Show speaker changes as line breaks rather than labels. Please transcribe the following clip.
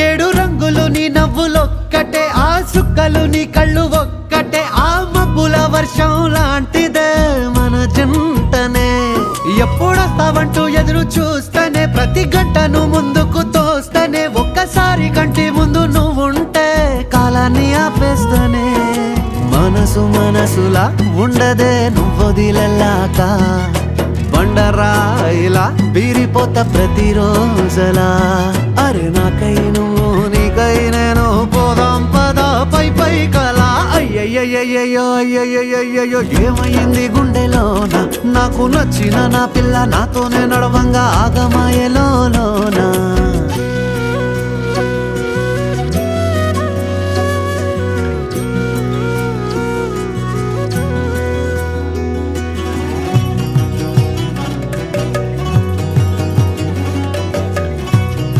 ఏడు రంగులు నీ నవ్వులొక్కటే, ఆ సుక్కలు నీ కళ్ళు ఒక్కటే, ఆ మబ్బుల వర్షం లాంటిదే మన జంటనే. ఎప్పుడొస్తావంటూ ఎదురు చూస్తేనే, ప్రతి గంటను ముందుకు తోస్తేనే, ఒక్కసారి కంటి ముందు నువ్వుంటే కాలాన్ని ఆపేస్తేనే. మనసు మనసులా ఉండదే నువ్వొదిలెళ్ళాక, బండరాయిలా బీరిపోత ప్రతిరోజలా. అరే నాకై నువ్వు నీకై నేను, పోదాం పదా పై పై కలా. అయ్యయ్యయ్యయ్యో అయ్యయ్యయ్యో ఏమైంది గుండెలోన, నాకు నచ్చిన నా పిల్ల నాతోనే నడవంగా ఆగమాయలోనా.